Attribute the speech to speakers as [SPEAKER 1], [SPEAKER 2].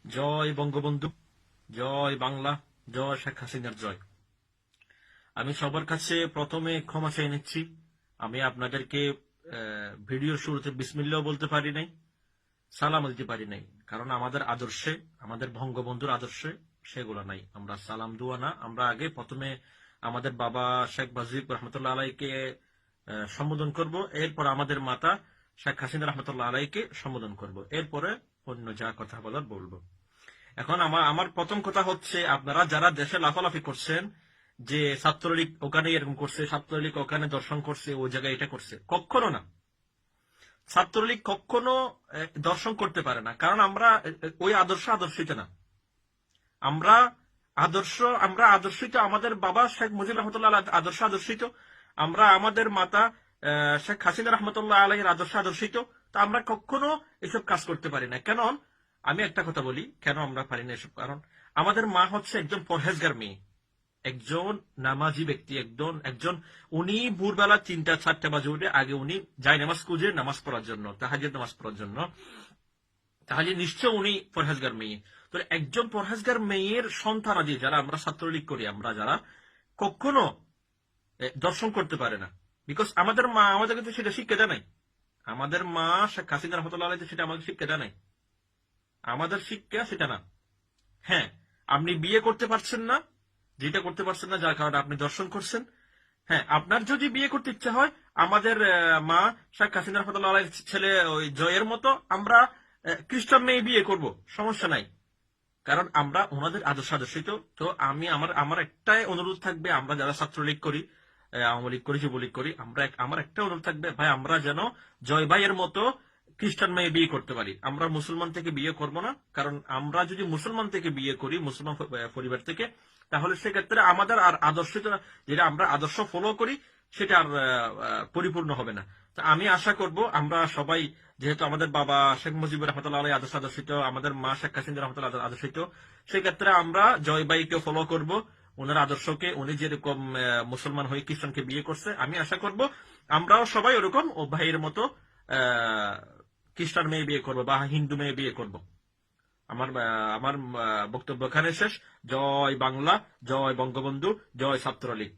[SPEAKER 1] জয় বঙ্গবন্ধু, জয় বাংলা, জয় শেখ হাসিনার জয়। আমি সবার কাছে প্রথমে ক্ষমা চেয়ে নিচ্ছি। আমি আপনাদেরকে ভিডিওর শুরুতে বিসমিল্লাহ বলতে পারি নাই, সালাম দিতে পারি নাই, কারণ আমাদের আদর্শে, আমাদের বঙ্গবন্ধুর আদর্শে সেগুলো নাই। আমরা সালাম দুয়া না, আমরা আগে প্রথমে আমাদের বাবা শেখ মুজিব রহমতুল্লাহ আলাইকে সম্বোধন করব, এরপর আমাদের মাতা শেখ হাসিনা রহমতুল্লাহ আলাইকে সম্বোধন করব, এরপরে অন্য যা কথা বলার বলবো। এখন আমার আমার প্রথম কথা হচ্ছে, আপনারা যারা দেশে লাফালাফি করছেন যে ছাত্রলীগ ওখানে এরকম করছে, ছাত্রলীগ ওখানে দর্শন করছে, ওই জায়গায় এটা করছে, কখনো না। ছাত্রলীগ কখনো দর্শন করতে পারে না, কারণ আমরা ওই আদর্শিত না। আমরা আমরা আদর্শিত আমাদের বাবা শেখ মুজিব রহমতুল্লাহ আদর্শিত, আমরা আমাদের মাতা শেখ হাসিনা রহমতুল্লাহ আলাইয়ের আদর্শিত। তা আমরা কখনো এসব কাজ করতে পারি না। কেন? আমি একটা কথা বলি, কেন আমরা পারি না এসব। কারণ আমাদের মা হচ্ছে একজন পরহেজগার মেয়ে, একজন নামাজি ব্যক্তি, একজন উনি ভোরবেলা 3টা-4টা বাজে উঠে আগে উনি যায় নামাজ খুঁজে নামাজ পড়ার জন্য, তাহাজ্জুদ নামাজ পড়ার জন্য। তাহলে নিশ্চয় উনি পরহেজগার মেয়ে। তো একজন পরহেজগার মেয়ের সন্তানাদি যারা আমরা ছাত্রলীগ করি, আমরা যারা কখনো দর্শন করতে পারে না। বিকজ আমাদের মা আমাদের কিন্তু সেটা শিক্ষা দেয় নাই। আমাদের মা শেখ হাসিনা রহমতুল্লাহ আলাইহি সেটা আমাদের শিক্ষা দেয় নাই। আমাদের শিক্ষা সেটা না। হ্যাঁ, আপনি বিয়ে করতে পারছেন না, যেটা করতে পারছেন না যার কারণে আপনি দর্শন করছেন। হ্যাঁ, আপনার যদি বিয়ে করতে ইচ্ছা হয়, আমাদের মা শেখ হাসিনা রহমতুল্লাহ আলাইহির ছেলে ওই জয়ের মতো আমরা খ্রিস্টান মেয়ে বিয়ে করব, সমস্যা নাই। কারণ আমরা ওনাদের আদর্শিত। তো আমি আমার একটাই অনুরোধ থাকবে, আমরা যারা ছাত্রলীগ করি, আওয়ামী লীগ করি, যুবলীগ করি, আমার একটা অনুরোধ থাকবে, ভাই আমরা যেন জয় ভাইয়ের মতো খ্রিস্টান মেয়ে বিয়ে করতে পারি। আমরা মুসলমান থেকে বিয়ে করব না, কারণ আমরা যদি মুসলমান থেকে বিয়ে করি, মুসলমান পরিবার থেকে, তাহলে সেক্ষেত্রে আমাদের আর যেটা আমরা আদর্শ ফলো করি সেটা আর পরিপূর্ণ হবে না। তো আমি আশা করব আমরা সবাই, যেহেতু আমাদের বাবা শেখ মুজিবুর রহমতুল্লাহ আলাইহি আদর্শিত, আমাদের মা শেখ হাসিনা রহমতুল্লাহ আদর্শিত, সেক্ষেত্রে আমরা জয় ভাইকে ফলো করব, ওনার আদর্শকে। উনি যেরকম মুসলমান হয়ে খ্রিস্টানকে বিয়ে করছে, আমি আশা করব আমরাও সবাই ওরকম ও ভাইয়ের মতো খ্রিস্টান মেয়ে বিয়ে করব বা হিন্দু মেয়ে বিয়ে করব। আমার আমার বক্তব্য এখানে শেষ। জয় বাংলা, জয় বঙ্গবন্ধু, জয় ছাত্রলীগ।